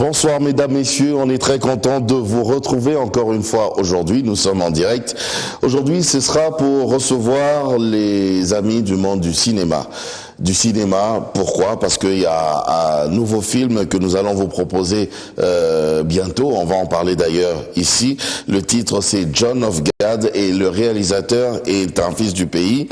Bonsoir mesdames, messieurs, on est très content de vous retrouver encore une fois aujourd'hui, nous sommes en direct. Aujourd'hui ce sera pour recevoir les amis du monde du cinéma. Pourquoi? Parce qu'il y a un nouveau film que nous allons vous proposer bientôt, on va en parler d'ailleurs ici. Le titre c'est John of God et le réalisateur est un fils du pays.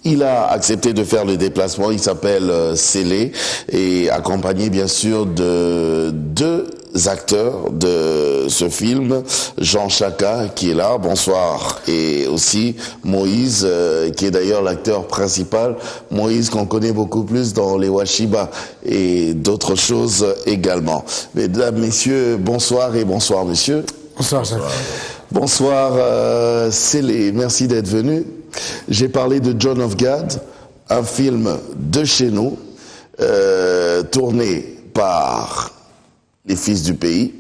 Il a accepté de faire le déplacement, il s'appelle Sélé et accompagné bien sûr de deux acteurs de ce film, Jean Chaka qui est là, bonsoir, et aussi Moïse qui est d'ailleurs l'acteur principal, Moïse qu'on connaît beaucoup plus dans les Washiba et d'autres choses également. Mesdames, messieurs, bonsoir et bonsoir monsieur. Bonsoir Jacques. Bonsoir Sélé, merci d'être venu. J'ai parlé de John of God, un film de chez nous, tourné par les fils du pays,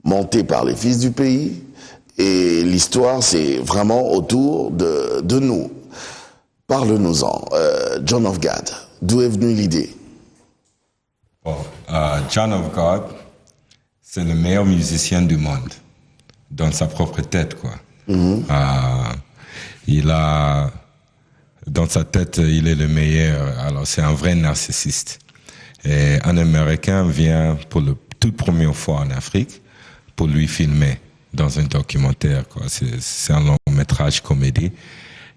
monté par les fils du pays, et l'histoire c'est vraiment autour de nous. Parle-nous-en, John of God, d'où est venue l'idée? John of God, c'est le meilleur musicien du monde, dans sa propre tête, quoi. Il a, dans sa tête, il est le meilleur. Alors, c'est un vrai narcissiste. Et un Américain vient pour la toute première fois en Afrique pour lui filmer dans un documentaire, quoi. C'est un long métrage comédie.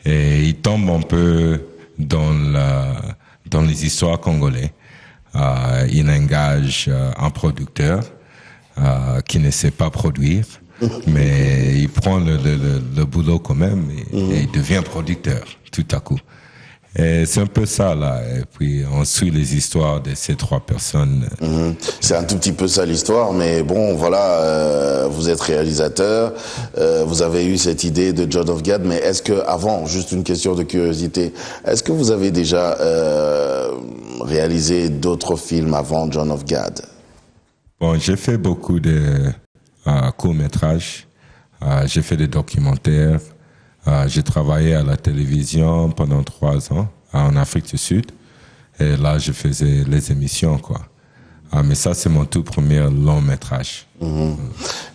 Et il tombe un peu dans les histoires congolaises. Il engage un producteur qui ne sait pas produire. Mais il prend le boulot quand même et il devient producteur tout à coup. Et c'est un peu ça là. Et puis on suit les histoires de ces trois personnes. C'est un tout petit peu ça l'histoire, mais bon voilà, vous êtes réalisateur, vous avez eu cette idée de John of God, mais est-ce que avant, juste une question de curiosité, est-ce que vous avez déjà réalisé d'autres films avant John of God? Bon, j'ai fait beaucoup de court-métrage, j'ai fait des documentaires, j'ai travaillé à la télévision pendant 3 ans en Afrique du Sud et là je faisais les émissions quoi. Mais ça c'est mon tout premier long-métrage.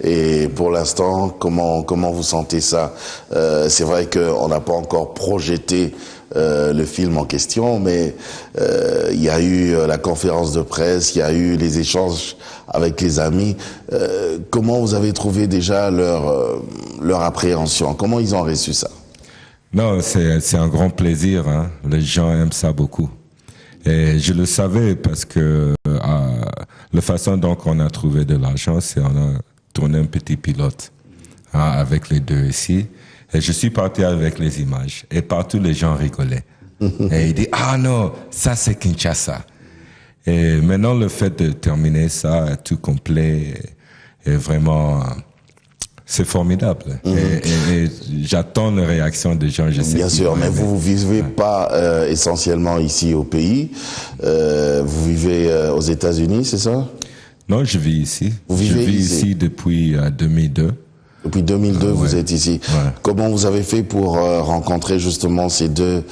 Et pour l'instant, comment vous sentez ça? C'est vrai qu'on n'a pas encore projeté le film en question, mais il y a eu la conférence de presse, il y a eu les échanges avec les amis. Comment vous avez trouvé déjà leur appréhension? Comment ils ont reçu ça? Non, c'est un grand plaisir, hein. Les gens aiment ça beaucoup. Et je le savais parce que la façon dont on a trouvé de l'argent, c'est on a tourné un petit pilote avec les deux ici. Et je suis parti avec les images. Et partout, les gens rigolaient. Et ils disent, ah non, ça c'est Kinshasa. Et maintenant, le fait de terminer ça, tout complet, est vraiment... C'est formidable. Et j'attends les réactions des gens. Je sais bien sûr, mais vous vivez pas essentiellement ici au pays. Vous vivez aux États-Unis, c'est ça? Non, je vis ici. Vous vivez je vis ici depuis 2002. Depuis 2002, vous êtes ici. Ouais. Comment vous avez fait pour rencontrer justement ces deux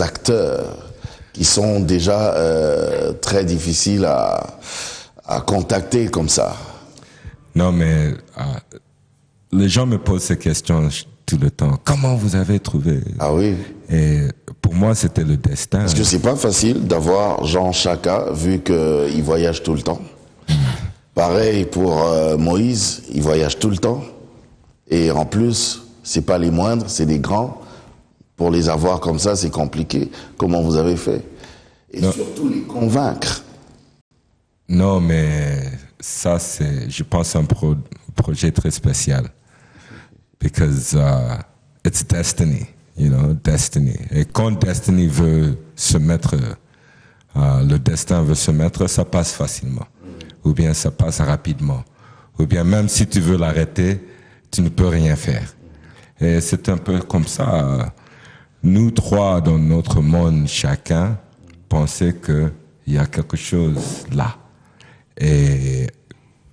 acteurs qui sont déjà très difficiles à contacter comme ça? Non, mais les gens me posent ces questions tout le temps. Comment vous avez trouvé? Ah oui. Et pour moi, c'était le destin. Parce que c'est pas facile d'avoir Jean Chaka, vu qu'il voyage tout le temps. Pareil pour Moïse, il voyage tout le temps. Et en plus, c'est pas les moindres, c'est des grands. Pour les avoir comme ça, c'est compliqué. Comment vous avez fait? Et surtout les convaincre. Non, mais ça, c'est, je pense, un projet très spécial. Because it's destiny, you know, destiny. Et quand destiny veut se mettre, le destin veut se mettre, ça passe facilement. Ou bien ça passe rapidement. Ou bien même si tu veux l'arrêter, tu ne peux rien faire. Et c'est un peu comme ça. Nous trois, dans notre monde, chacun pensait qu'il y a quelque chose là. Et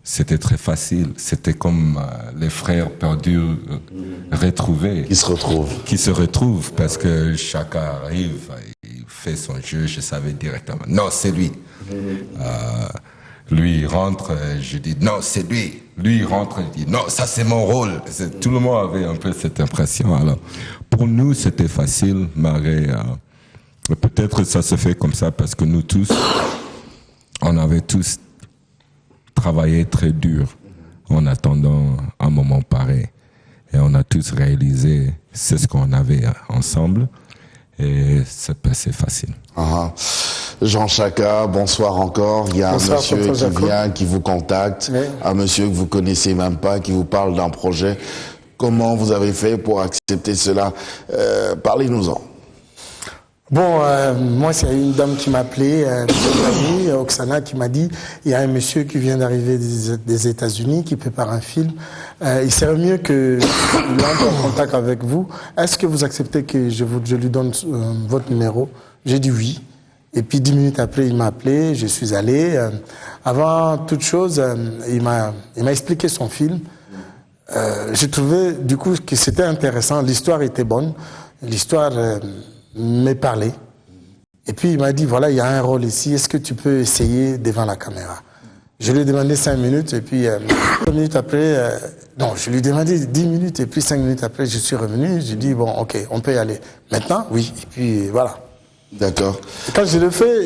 c'était très facile. C'était comme les frères perdus retrouvés. Qui se retrouvent parce que chacun arrive, il fait son jeu, je savais directement. Non, c'est lui. Lui, il rentre, je dis non, c'est lui. Lui, il rentre, il dit non, ça c'est mon rôle. Tout le monde avait un peu cette impression. Alors, pour nous, c'était facile, malgré. Peut-être ça se fait comme ça parce que nous tous, on avait tous travaillé très dur en attendant un moment pareil. Et on a tous réalisé ce qu'on avait ensemble. Et ça passait facile. Jean Chaka, bonsoir encore. Il y a bonsoir, un monsieur qui vient, qui vous contacte, oui. Un monsieur que vous connaissez même pas, qui vous parle d'un projet. Comment vous avez fait pour accepter cela? Parlez-nous-en. Bon, moi, c'est une dame qui m'a appelé, une amie, Oksana, qui m'a dit, il y a un monsieur qui vient d'arriver des États-Unis, qui prépare un film. Il serait mieux qu'il entre en contact avec vous. Est-ce que vous acceptez que je lui donne votre numéro? J'ai dit oui. Et puis 10 minutes après, il m'a appelé, je suis allé. Avant toute chose, il m'a expliqué son film. J'ai trouvé, du coup, que c'était intéressant. L'histoire était bonne. L'histoire m'est parlé. Et puis il m'a dit, voilà, il y a un rôle ici, est-ce que tu peux essayer devant la caméra? Je lui ai demandé 5 minutes et puis 5 minutes après, non, je lui ai demandé 10 minutes et puis 5 minutes après, je suis revenu, j'ai dit, bon, ok, on peut y aller. Maintenant, oui, et puis voilà. D'accord. Quand je l'ai fait,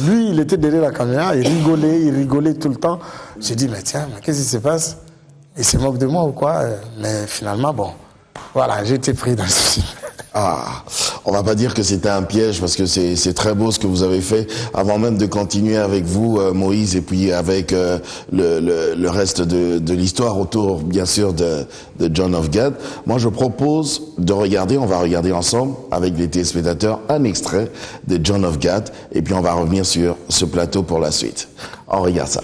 lui, il était derrière la caméra, il rigolait tout le temps. J'ai dit, mais tiens, mais qu'est-ce qui se passe? Il se moque de moi ou quoi? Mais finalement, bon, voilà, j'ai été pris dans ce film. On va pas dire que c'était un piège parce que c'est très beau ce que vous avez fait. Avant même de continuer avec vous, Moïse, et puis avec le reste de l'histoire autour, bien sûr, de John of God, moi je propose de regarder, on va regarder ensemble avec les téléspectateurs un extrait de John of God, et puis on va revenir sur ce plateau pour la suite. On regarde ça.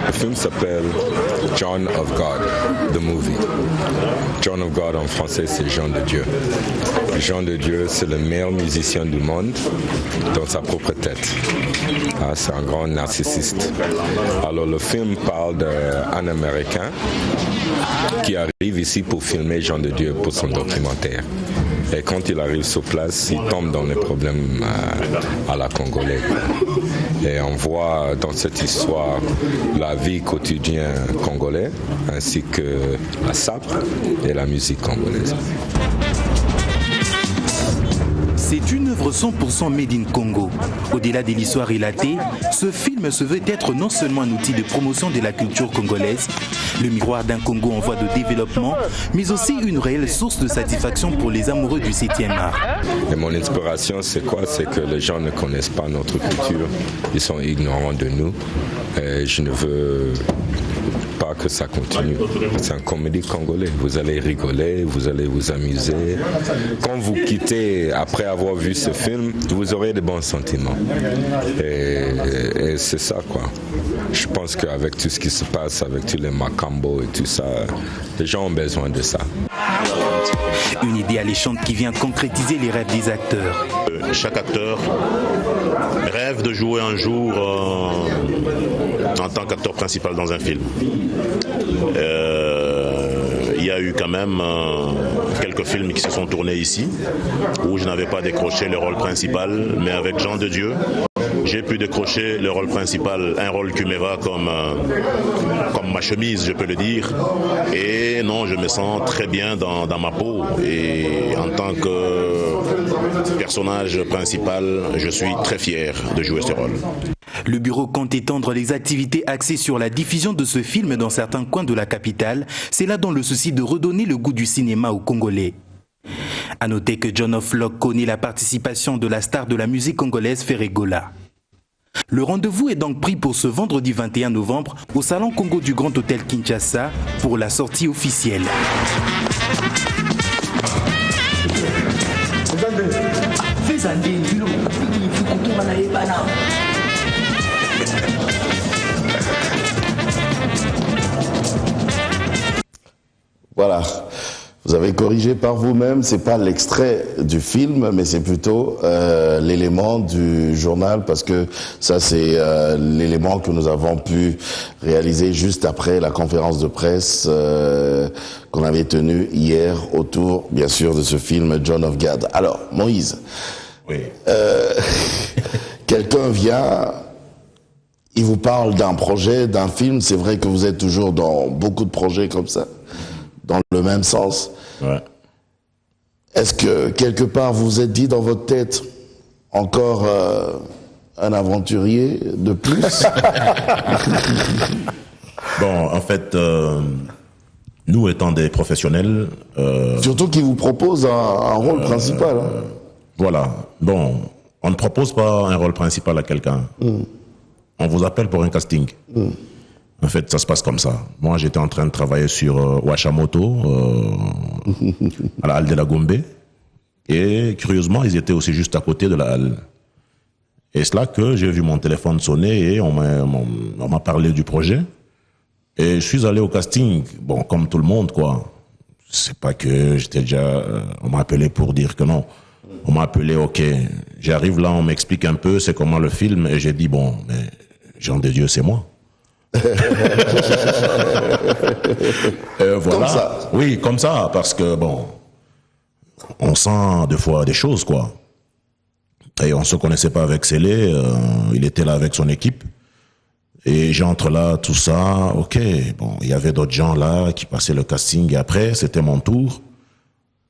Le film s'appelle John of God, the movie. John of God en français, c'est Jean de Dieu. Jean de Dieu, c'est le meilleur musicien du monde dans sa propre tête. C'est un grand narcissiste. Alors le film parle d'un Américain qui arrive ici pour filmer Jean de Dieu pour son documentaire. Et quand il arrive sur place, il tombe dans les problèmes à la Congolaise. Et on voit dans cette histoire la vie quotidienne congolaise, ainsi que la sabre et la musique congolaise. C'est une œuvre 100% made in Congo. Au-delà de l'histoire relatée, ce film se veut être non seulement un outil de promotion de la culture congolaise, le miroir d'un Congo en voie de développement, mais aussi une réelle source de satisfaction pour les amoureux du 7e art. Et mon inspiration, c'est quoi? C'est que les gens ne connaissent pas notre culture, ils sont ignorants de nous. Et je ne veux pas que ça continue. C'est un comédie congolais. Vous allez rigoler, vous allez vous amuser. Quand vous quittez, après avoir vu ce film, vous aurez de bons sentiments. Et c'est ça, quoi. Je pense qu'avec tout ce qui se passe, avec tous les macambos et tout ça, les gens ont besoin de ça. Une idée alléchante qui vient concrétiser les rêves des acteurs. Chaque acteur rêve de jouer un jour en tant qu'acteur principal dans un film. Il y a eu quand même quelques films qui se sont tournés ici, où je n'avais pas décroché le rôle principal, mais avec Jean de Dieu, j'ai pu décrocher le rôle principal, un rôle qui me va comme ma chemise, je peux le dire. Et non, je me sens très bien dans ma peau. Et en tant que personnage principal, je suis très fier de jouer ce rôle. Le bureau compte étendre les activités axées sur la diffusion de ce film dans certains coins de la capitale. C'est là dans le souci de redonner le goût du cinéma aux Congolais. À noter que John of God connaît la participation de la star de la musique congolaise Ferregola. Le rendez-vous est donc pris pour ce vendredi 21 novembre au Salon Congo du Grand Hôtel Kinshasa pour la sortie officielle. Voilà. Vous avez corrigé par vous-même, c'est pas l'extrait du film, mais c'est plutôt l'élément du journal, parce que ça c'est l'élément que nous avons pu réaliser juste après la conférence de presse qu'on avait tenue hier autour, bien sûr, de ce film John of God. Alors, Moïse, Oui. Quelqu'un vient, il vous parle d'un projet, d'un film, c'est vrai que vous êtes toujours dans beaucoup de projets comme ça, dans le même sens. Ouais. Est-ce que quelque part vous vous êtes dit dans votre tête encore un aventurier de plus? Bon, en fait, nous étant des professionnels... Surtout qu'il vous propose un rôle principal. Hein. Voilà. Bon, on ne propose pas un rôle principal à quelqu'un. On vous appelle pour un casting. En fait, ça se passe comme ça. Moi, j'étais en train de travailler sur Washamoto, à la halle de la Gombe. Et curieusement, ils étaient aussi juste à côté de la halle. Et c'est là que j'ai vu mon téléphone sonner et on m'a parlé du projet. Et je suis allé au casting. Bon, comme tout le monde, quoi. C'est pas que j'étais déjà... on m'a appelé pour dire que non. On m'a appelé, ok. J'arrive là, on m'explique un peu c'est comment le film. Et j'ai dit, bon, mais Jean de Dieu, c'est moi. Voilà. Comme ça. Oui, comme ça, parce que bon, on sent des fois des choses, quoi. Et on se connaissait pas avec Célé, il était là avec son équipe. Et j'entre là, tout ça, ok. Bon, il y avait d'autres gens là qui passaient le casting. Et après, c'était mon tour.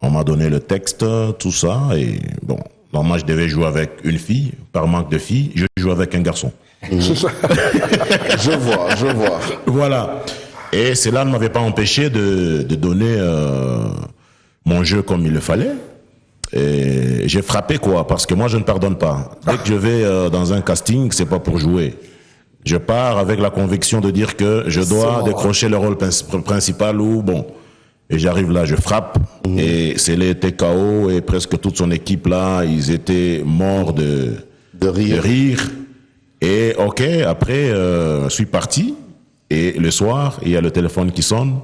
On m'a donné le texte, tout ça. Et bon, normalement, je devais jouer avec une fille. Par manque de filles, je joue avec un garçon. Je vois. Voilà. Et cela ne m'avait pas empêché de donner mon jeu comme il le fallait. Et j'ai frappé, quoi, parce que moi, je ne pardonne pas. Dès que je vais dans un casting, c'est pas pour jouer. Je pars avec la conviction de dire que je dois décrocher le rôle principal ou bon. Et j'arrive là, je frappe. Et Célé était KO et presque toute son équipe là, ils étaient morts de rire. Et ok, après, je suis parti. Et le soir, il y a le téléphone qui sonne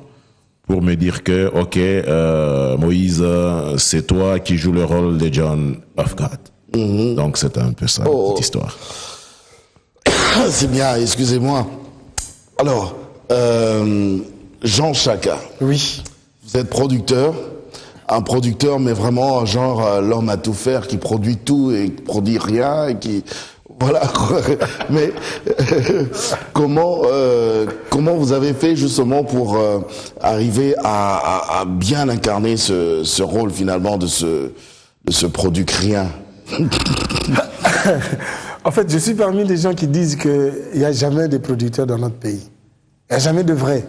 pour me dire que, ok, Moïse, c'est toi qui joues le rôle de John of God. Donc c'est un peu ça, cette histoire. C'est bien, excusez-moi. Alors, Jean Chaka. Oui. Vous êtes producteur, un producteur, mais vraiment genre l'homme à tout faire, qui produit tout et qui produit rien, et qui... Voilà. Mais comment vous avez fait justement pour arriver à bien incarner ce rôle finalement de ce producteur? En fait, je suis parmi les gens qui disent qu'il n'y a jamais de producteurs dans notre pays. Il n'y a jamais de vrais.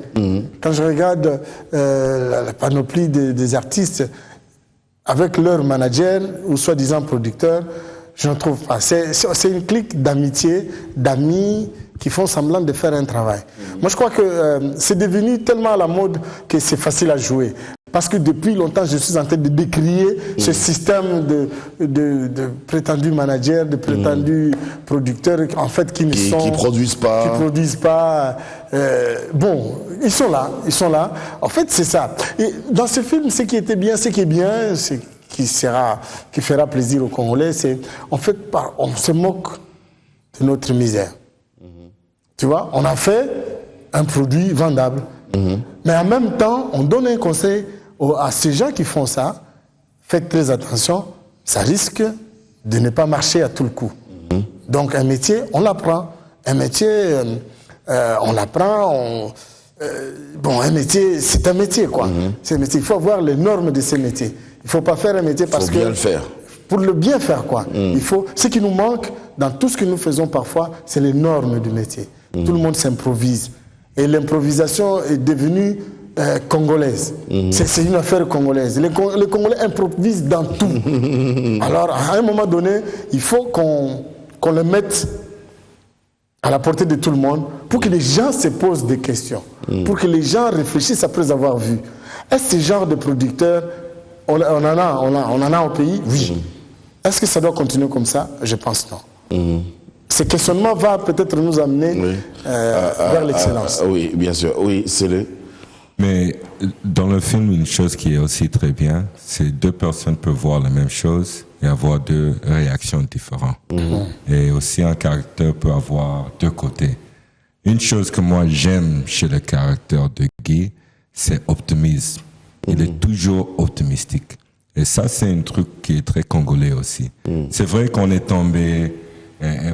Quand je regarde la panoplie des artistes, avec leur manager ou soi-disant producteur, je ne trouve pas. C'est une clique d'amitié, d'amis qui font semblant de faire un travail. Moi, je crois que c'est devenu tellement à la mode que c'est facile à jouer. Parce que depuis longtemps, je suis en train de décrier ce système de prétendus managers, de prétendus producteurs, en fait, qui produisent pas. Bon, ils sont là. En fait, c'est ça. Et dans ce film, ce qui est bien, qui fera plaisir aux Congolais, c'est, en fait, on se moque de notre misère. Tu vois, on a fait un produit vendable. Mais en même temps, on donne un conseil à ces gens qui font ça. Faites très attention, ça risque de ne pas marcher à tout le coup. Donc un métier, on l'apprend. Un métier, on l'apprend. Bon, un métier, c'est un métier, quoi. C'est un métier. Il faut avoir les normes de ces métiers. Il ne faut pas faire un métier parce que... Il faut bien le faire. Pour le bien faire, quoi. Ce qui nous manque dans tout ce que nous faisons parfois, c'est les normes du métier. Tout le monde s'improvise. Et l'improvisation est devenue congolaise. C'est une affaire congolaise. Les Congolais improvisent dans tout. Alors, à un moment donné, il faut qu'on le mette à la portée de tout le monde, pour que les gens se posent des questions, pour que les gens réfléchissent après avoir vu. Est-ce que ce genre de producteurs, on en a au pays? Oui. Est-ce que ça doit continuer comme ça? Je pense non. Ce questionnement va peut-être nous amener vers l'excellence. Oui, bien sûr. Oui, c'est le... Mais dans le film, une chose qui est aussi très bien, c'est deux personnes peuvent voir la même chose et avoir deux réactions différentes. Et aussi un caractère peut avoir deux côtés. Une chose que moi j'aime chez le caractère de Guy, c'est optimisme. Il est toujours optimistique. Et ça, c'est un truc qui est très congolais aussi. C'est vrai qu'on est tombé...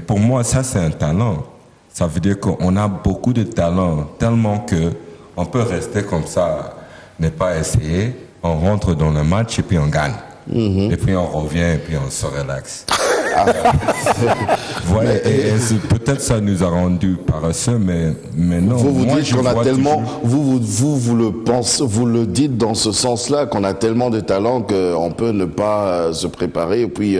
Pour moi, ça, c'est un talent. Ça veut dire qu'on a beaucoup de talent, tellement que on peut rester comme ça, ne pas essayer. On rentre dans le match et puis on gagne. Et puis on revient et puis on se relaxe. Voilà, et peut-être ça nous a rendu paresseux, mais non. Vous dites qu'on a tellement, vous le pensez, vous le dites dans ce sens-là, qu'on a tellement de talent qu'on peut ne pas se préparer et puis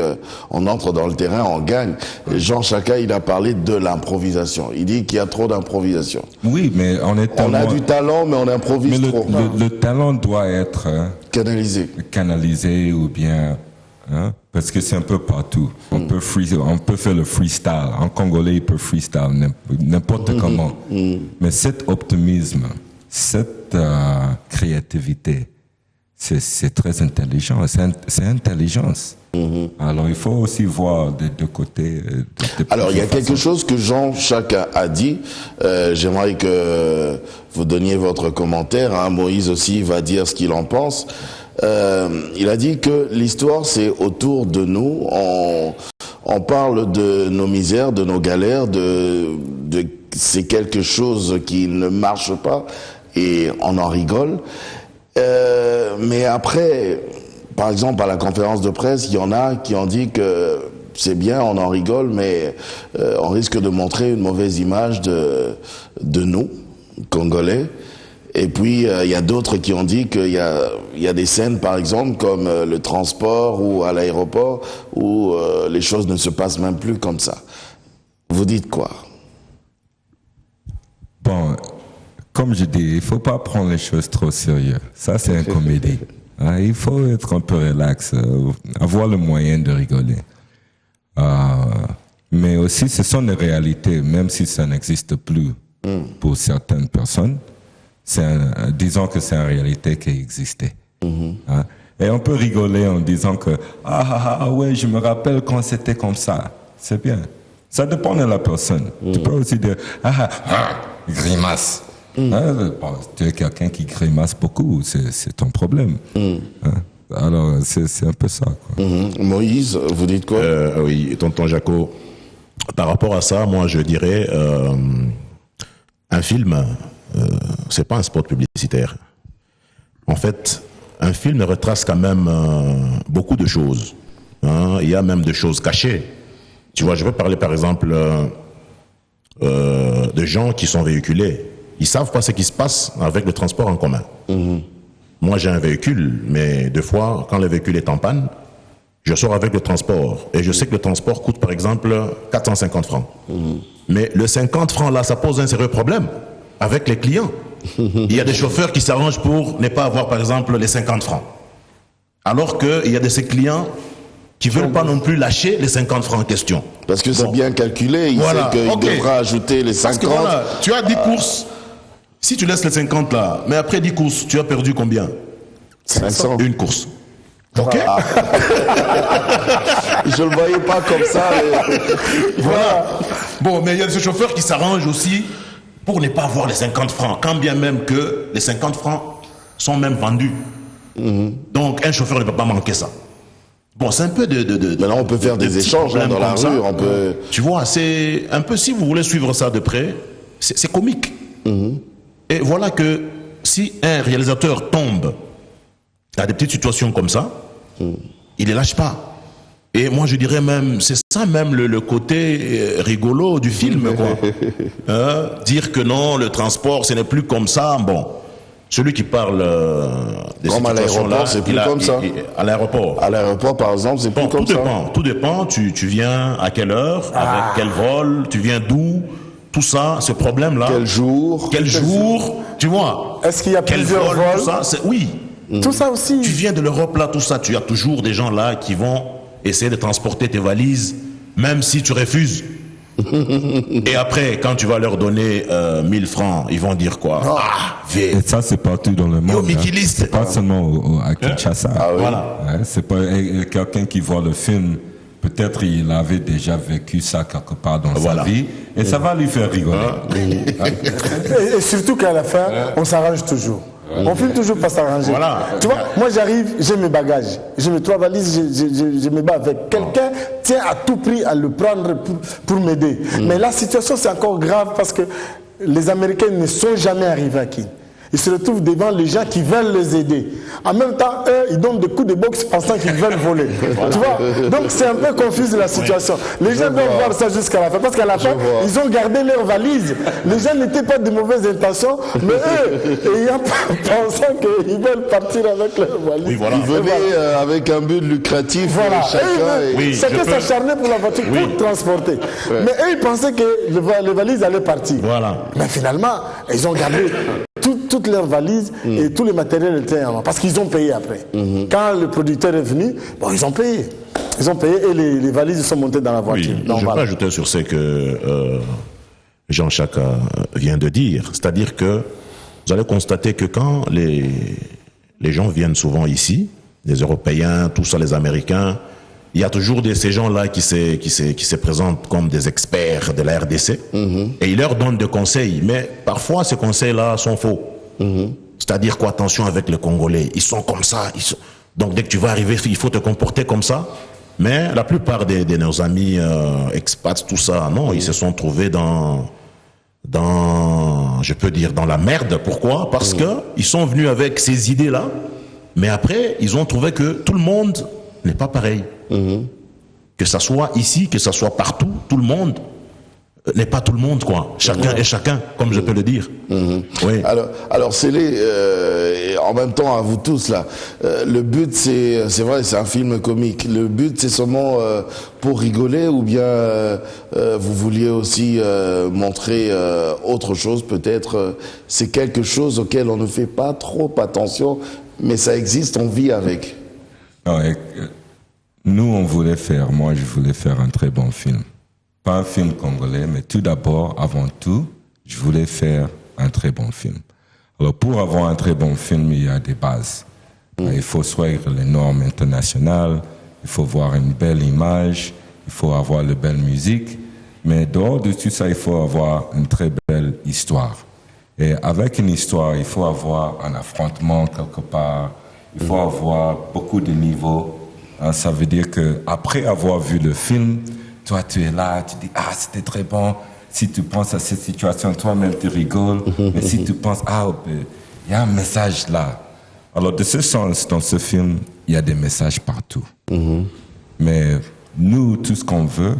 on entre dans le terrain, on gagne. Et Jean Chaka, il a parlé de l'improvisation. Il dit qu'il y a trop d'improvisation. Oui, mais on a du talent, mais on improvise trop. Le talent doit être canalisé ou bien. Parce que c'est un peu partout. On peut faire le freestyle. En congolais, il peut freestyle n'importe comment. Mais cet optimisme, cette créativité, c'est très intelligent. C'est intelligence. Alors, il faut aussi voir des deux côtés. Alors, il y a quelque chose que Jean Chaka a dit. J'aimerais que vous donniez votre commentaire. Moïse aussi va dire ce qu'il en pense. Il a dit que l'histoire, c'est autour de nous. On parle de nos misères, de nos galères, c'est quelque chose qui ne marche pas et on en rigole. Mais après, par exemple, à la conférence de presse, il y en a qui ont dit que c'est bien, on en rigole, mais on risque de montrer une mauvaise image de nous, Congolais. Et puis, il y a d'autres qui ont dit qu'il y a des scènes, par exemple, comme le transport ou à l'aéroport, où les choses ne se passent même plus comme ça. Vous dites quoi? Bon, comme je dis, il ne faut pas prendre les choses trop sérieux. Ça, c'est une comédie. Il faut être un peu relax, avoir le moyen de rigoler. Mais aussi, ce sont des réalités, même si ça n'existe plus pour certaines personnes. Disons que c'est une réalité qui existait. Et on peut rigoler en disant que ouais, je me rappelle quand c'était comme ça. C'est bien. Ça dépend de la personne. Tu peux aussi dire grimace. Tu es quelqu'un qui grimace beaucoup, c'est ton problème. Alors c'est un peu ça, quoi. Moïse, vous dites quoi? Oui, tonton Jaco, par rapport à ça, moi je dirais un film. C'est pas un spot publicitaire. En fait, un film retrace quand même beaucoup de choses. Il y a même des choses cachées. Tu vois, je veux parler par exemple de gens qui sont véhiculés. Ils savent pas ce qui se passe avec le transport en commun. Moi, j'ai un véhicule, mais des fois, quand le véhicule est en panne, je sors avec le transport. Et je sais que le transport coûte par exemple 450 francs. Mais le 50 francs là, ça pose un sérieux problème avec les clients. Il y a des chauffeurs qui s'arrangent pour ne pas avoir, par exemple, les 50 francs. Alors qu'il y a de ces clients qui ne veulent pas non plus lâcher les 50 francs en question. Parce que c'est bien calculé, il sait qu'il devra ajouter les 50. Parce que voilà, tu as 10 courses. Si tu laisses les 50 là, mais après 10 courses, tu as perdu combien? 500. Une course. Ok. Je ne le voyais pas comme ça. Mais... Voilà. Bon, mais il y a des chauffeurs qui s'arrangent aussi pour ne pas avoir les 50 francs, quand bien même que les 50 francs sont même vendus. Donc, un chauffeur ne peut pas manquer ça. Bon, c'est un peu Maintenant, on peut faire des échanges dans la rue. On peut... Tu vois, c'est un peu, si vous voulez suivre ça de près, c'est comique. Et voilà que si un réalisateur tombe à des petites situations comme ça, il ne les lâche pas. Et moi, je dirais même, c'est ça même le côté rigolo du film, quoi. Dire que non, le transport, ce n'est plus comme ça. Bon, celui qui parle des comme situations là, c'est plus comme ça. À l'aéroport. À l'aéroport, par exemple, c'est plus comme ça. Tout dépend. Tu viens à quelle heure, avec quel vol, tu viens d'où. tout ça, ce problème-là. Quel jour, tu vois. Est-ce qu'il y a plusieurs vols? Tout ça, oui. Tout ça aussi. Tu viens de l'Europe, là, tout ça, tu as toujours des gens là qui vont essayer de transporter tes valises, même si tu refuses. Et après, quand tu vas leur donner 1000 francs, ils vont dire quoi? Et ça, c'est partout dans le monde. C'est pas seulement à Kinshasa. Ah oui. Voilà. C'est pas quelqu'un qui voit le film. Peut-être il avait déjà vécu ça quelque part dans sa vie et ça va lui faire rigoler. Et surtout qu'à la fin, on s'arrange toujours. On finit toujours par s'arranger. Voilà. Tu vois, moi j'arrive, j'ai mes bagages, j'ai mes 3 valises, je me bats avec quelqu'un, tient à tout prix à le prendre pour m'aider. Mais la situation c'est encore grave parce que les Américains ne sont jamais arrivés à Kin. Ils se retrouvent devant les gens qui veulent les aider. En même temps, eux, ils donnent des coups de boxe pensant qu'ils veulent voler. Tu vois? Donc c'est un peu confus la situation. Les gens doivent voir ça jusqu'à la fin. Parce qu'à la fin, ils ont gardé leurs valises. Les gens n'étaient pas de mauvaises intentions, mais eux, pensant qu'ils veulent partir avec leurs valises. Oui, voilà. Ils venaient avec un but lucratif. Voilà. Chacun. Chacun s'acharnait pour la voiture pour transporter. Mais eux, ils pensaient que les valises allaient partir. Voilà. Mais finalement, ils ont gardé toutes leurs valises et tous les matériels étaient en main. Parce qu'ils ont payé après. Quand le producteur est venu, bon, ils ont payé. Ils ont payé et les valises sont montées dans la voiture. Oui, Donc, je peux ajouter sur ce que Jean-Jacques vient de dire. C'est-à-dire que vous allez constater que quand les gens viennent souvent ici, les Européens, tout ça, les Américains, il y a toujours ces gens-là qui se présentent comme des experts de la RDC et ils leur donnent des conseils. Mais parfois, ces conseils-là sont faux. C'est-à-dire quoi? Attention avec les Congolais. Ils sont comme ça. Donc, dès que tu vas arriver, il faut te comporter comme ça. Mais la plupart de nos amis expats, tout ça, non, ils se sont trouvés je peux dire, dans la merde. Pourquoi? Parce que ils sont venus avec ces idées-là. Mais après, ils ont trouvé que tout le monde n'est pas pareil. Que ça soit ici, que ça soit partout, tout le monde n'est pas tout le monde, quoi. Chacun est chacun, comme je peux le dire. Oui. Alors c'est en même temps à vous tous là. Le but c'est vrai, c'est un film comique. Le but c'est seulement pour rigoler ou bien vous vouliez aussi montrer autre chose peut-être. C'est quelque chose auquel on ne fait pas trop attention, mais ça existe, on vit avec. Nous, moi, je voulais faire un très bon film. Pas un film congolais, mais tout d'abord, avant tout, je voulais faire un très bon film. Alors, pour avoir un très bon film, il y a des bases. Il faut suivre les normes internationales, il faut voir une belle image, il faut avoir de belle musique, mais dehors de tout ça, il faut avoir une très belle histoire. Et avec une histoire, il faut avoir un affrontement quelque part, il faut avoir beaucoup de niveaux. Ça veut dire que après avoir vu le film, toi tu es là, tu dis c'était très bon. Si tu penses à cette situation, toi-même tu rigoles. Mais si tu penses il y a un message là. Alors de ce sens, dans ce film, il y a des messages partout. Mais nous, tout ce qu'on veut,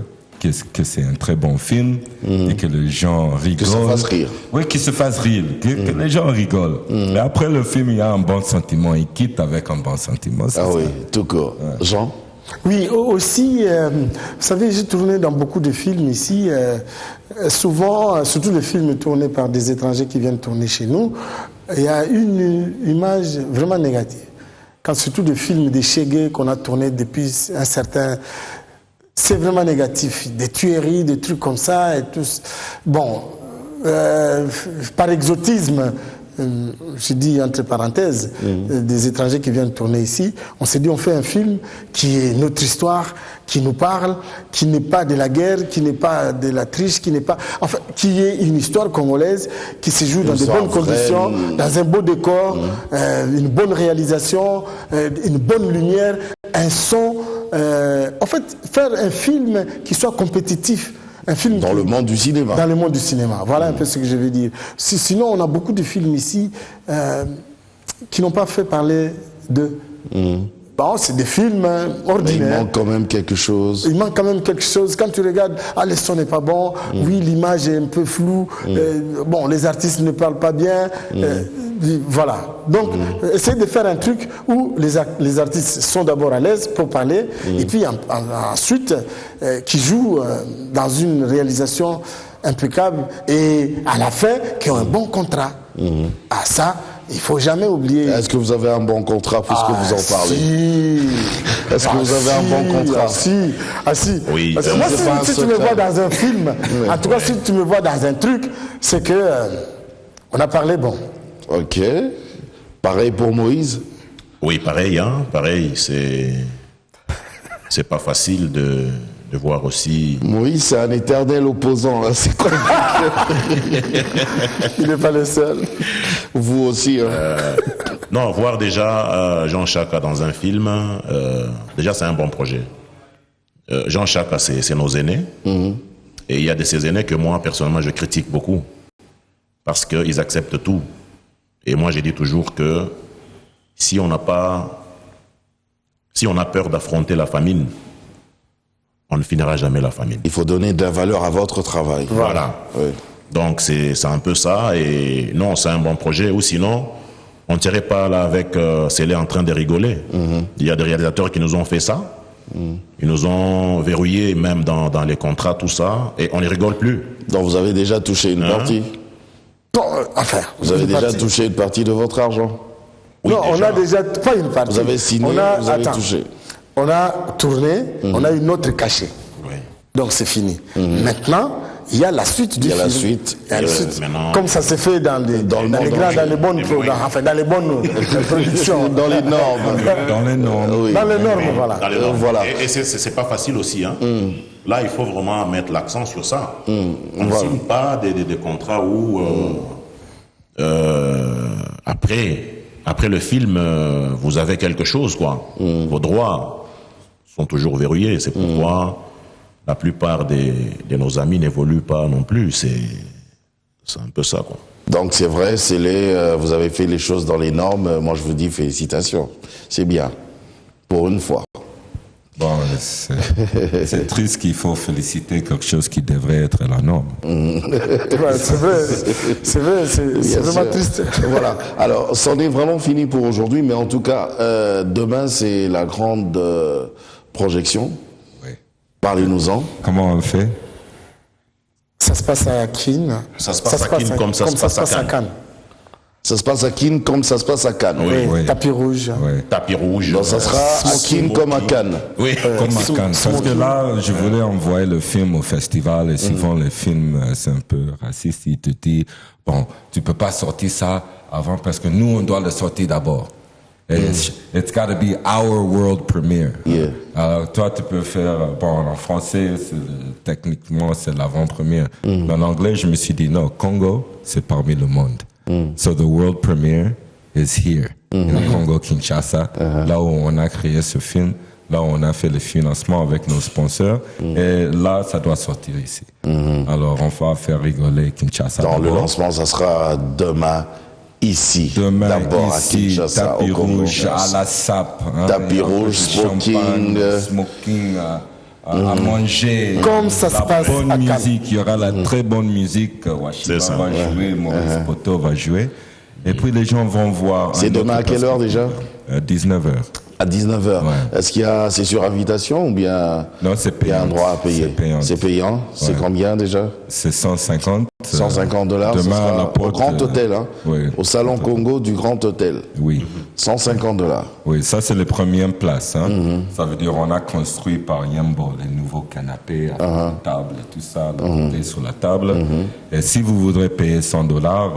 que c'est un très bon film et que les gens rigolent. Que ça fasse rire. Oui, qu'ils se fassent rire, que les gens rigolent. Mais après le film, il y a un bon sentiment. Ils quittent avec un bon sentiment. Oui, tout court. Jean? Oui, aussi, vous savez, j'ai tourné dans beaucoup de films ici. Souvent, surtout les films tournés par des étrangers qui viennent tourner chez nous, il y a une image vraiment négative. Quand surtout des films des Chegué qu'on a tournés depuis un certain... C'est vraiment négatif. Des tueries, des trucs comme ça et tout. Bon, par exotisme, je dis entre parenthèses, des étrangers qui viennent tourner ici, on s'est dit on fait un film qui est notre histoire, qui nous parle, qui n'est pas de la guerre, qui n'est pas de la triche, qui n'est pas... Enfin, qui est une histoire congolaise qui se joue dans de bonnes conditions, dans un beau décor, une bonne réalisation, une bonne lumière, un son... en fait, faire un film qui soit compétitif. Un film dans le monde du cinéma. Dans le monde du cinéma. Voilà un peu ce que je veux dire. Sinon, on a beaucoup de films ici qui n'ont pas fait parler de... Bon, c'est des films ordinaires. Mais il manque quand même quelque chose. Il manque quand même quelque chose. Quand tu regardes, le son n'est pas bon, oui, l'image est un peu floue, bon, les artistes ne parlent pas bien, voilà. Donc, essayer de faire un truc où les artistes sont d'abord à l'aise pour parler, et puis ensuite, qui jouent dans une réalisation impeccables et à la fin qui ont un bon contrat. Ah ça, il faut jamais oublier. Est-ce que vous avez un bon contrat puisque vous en parlez? Si. Est-ce que vous avez un bon contrat? Si. Oui. Parce que moi, c'est pas un si tu me secret. vois dans un film, en tout cas, si tu me vois dans un truc, c'est que on a parlé bon. Ok. Pareil pour Moïse. Oui, pareil, hein, pareil. C'est pas facile de voir aussi. Moïse, c'est un éternel opposant. Hein. C'est quoi? Il n'est pas le seul. Vous aussi. Hein. Non, voir déjà Jean Chaka dans un film, déjà c'est un bon projet. Jean Chaka, c'est nos aînés. Et il y a de ces aînés que moi, personnellement, je critique beaucoup. Parce qu'ils acceptent tout. Et moi, j'ai dit toujours que si on a peur d'affronter la famine, on ne finira jamais la famine. Il faut donner de la valeur à votre travail. Voilà. Oui. Donc c'est un peu ça. Et non, c'est un bon projet. Ou sinon, on ne tirait pas là avec Célé en train de rigoler. Il y a des réalisateurs qui nous ont fait ça. Ils nous ont verrouillé même dans les contrats, tout ça. Et on ne rigole plus. Donc vous avez déjà touché une partie. Bon, enfin, Vous avez une déjà partie. touché une partie de votre argent. Oui, Non, on déjà. a déjà pas une partie. Vous avez signé, On a- vous avez attends. touché. On a tourné, on a une autre cachée. Oui. Donc c'est fini. Maintenant, il y a la suite du Il y a film. la suite. Il y a la suite. Maintenant- Comme ça s'est fait dans les, dans le les monde grands, entier. dans les bonnes, enfin, dans les bonnes productions. Dans les normes. Dans les normes. Oui. Dans les normes, voilà. Dans les normes. voilà. Et c'est pas facile aussi. Hein. Là, il faut vraiment mettre l'accent sur ça. On ne Voilà. signe pas des contrats où après le film, vous avez quelque chose, quoi. Vos droits sont toujours verrouillés. C'est pourquoi la plupart de nos amis n'évoluent pas non plus. C'est un peu ça, quoi. Donc c'est vrai, vous avez fait les choses dans les normes. Moi je vous dis félicitations. C'est bien. Pour une fois. Bon, c'est triste qu'il faut féliciter quelque chose qui devrait être la norme. Ouais, c'est vrai, c'est Bien vraiment sûr. triste. Voilà. Alors, c'en est vraiment fini pour aujourd'hui, mais en tout cas, demain, c'est la grande projection. Oui. Parlez-nous-en. Comment on le fait? Ça se passe à Keene. Ça se passe à Keene comme ça se passe à Cannes. Ça se passe à Keene comme ça se passe à Cannes. Oui. Oui. Tapis rouge. Ouais. Tapis rouge. Donc, ça sera à Keene comme à Cannes. Oui. Comme à Cannes. Parce que là, je voulais envoyer le film au festival et souvent les films, c'est un peu raciste. Ils te disent, bon, tu peux pas sortir ça avant parce que nous, on doit le sortir d'abord. Et it's got to be our world premiere. Yeah. Alors, toi, tu peux faire, bon, en français, techniquement, c'est l'avant-première. Mais en anglais, je me suis dit, non, Congo, c'est parmi le monde. So the world premiere is here, in Congo, Kinshasa, là où on a créé ce film, là où on a fait le financement avec nos sponsors. Et là, ça doit sortir ici. Alors, on va faire rigoler Kinshasa. Dans le d'abord. lancement, ça sera demain, ici. Demain, D'abord à ici, Kinshasa, tapis au Congo. rouge, à la sape. Hein, Tapis et un peu rouge, de smoking, champagne, smoking à manger. Comme ça se la passe bonne à Cannes. musique, il y aura la très bonne musique. Washiba C'est ça. va jouer, Maurice Poto va jouer. Et puis les gens vont voir. C'est un demain autre à quelle heure déjà? 19h. À 19h. Ouais. Est-ce qu'il y a, c'est sur invitation ou bien Non, c'est il y a payant. un droit à payer? C'est payant. C'est payant. C'est Ouais. combien déjà? C'est 150. $150. Demain, ce sera à la au porte. Grand Hôtel, hein? Oui. Au Salon Congo du Grand Hôtel. Oui. $150. Oui, ça c'est les premières places. Hein. Ça veut dire on a construit par Yambo les nouveaux canapés, avec la table et tout ça, le côté sur la table. Et si vous voudrez payer $100,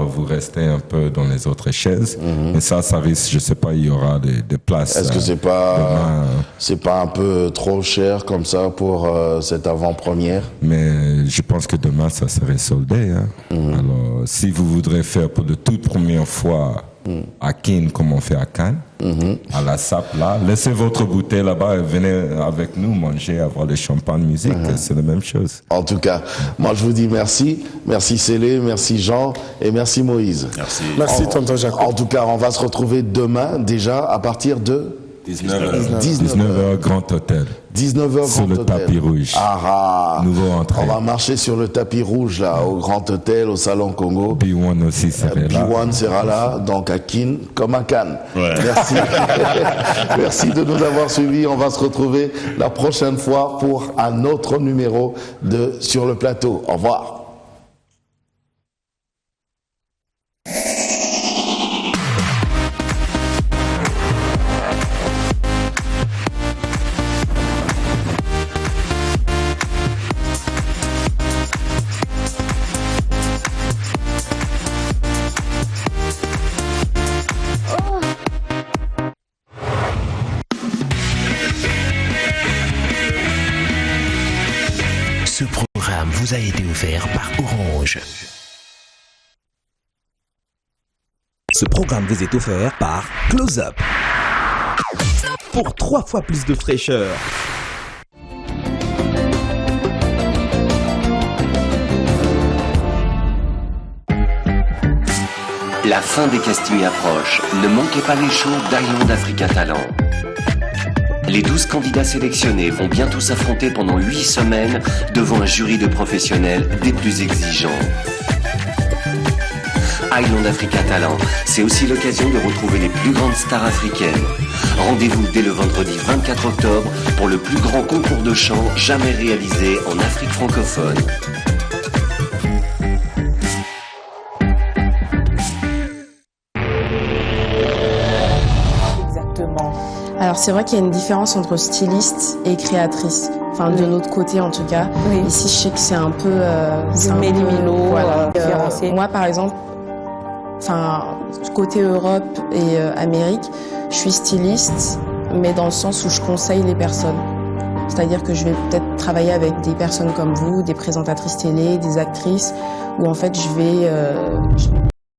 vous restez un peu dans les autres chaises. Mais ça risque, je sais pas, il y aura des places. Est-ce que demain. c'est pas un peu trop cher comme ça pour cette avant-première? Mais je pense que demain ça serait soldé. Hein. Alors, si vous voudrez faire pour la toute première fois à Keene comme on fait à Cannes, à la SAP là, laissez votre bouteille là-bas et venez avec nous manger, avoir le champagne musique, c'est la même chose. En tout cas, moi je vous dis merci. Merci Célé, merci Jean et merci Moïse. Merci. Merci, tonton Jacob. En tout cas, on va se retrouver demain déjà à partir de 19h, Grand Hôtel. 19h Sur Grand le Hôtel. tapis rouge. Ah, Nouveau entrée. on va marcher sur le tapis rouge là, au Grand Hôtel, au Salon Congo. B1 aussi serait là. B1 sera là, donc à Keene comme à Cannes. Ouais. Merci. Merci de nous avoir suivis. On va se retrouver la prochaine fois pour un autre numéro de Sur le plateau. Au revoir. vous a été offert par Orange. Ce programme vous est offert par Close Up. Pour 3 fois plus de fraîcheur. La fin des castings approche. Ne manquez pas les shows d'Island Africa Talent. Les 12 candidats sélectionnés vont bientôt s'affronter pendant 8 semaines devant un jury de professionnels des plus exigeants. Island Africa Talent, c'est aussi l'occasion de retrouver les plus grandes stars africaines. Rendez-vous dès le vendredi 24 octobre pour le plus grand concours de chant jamais réalisé en Afrique francophone. Alors c'est vrai qu'il y a une différence entre styliste et créatrice, enfin de notre côté en tout cas. Oui. Ici je sais que c'est un peu voilà. Moi par exemple, enfin côté Europe et Amérique, je suis styliste, mais dans le sens où je conseille les personnes. C'est-à-dire que je vais peut-être travailler avec des personnes comme vous, des présentatrices télé, des actrices, où en fait je vais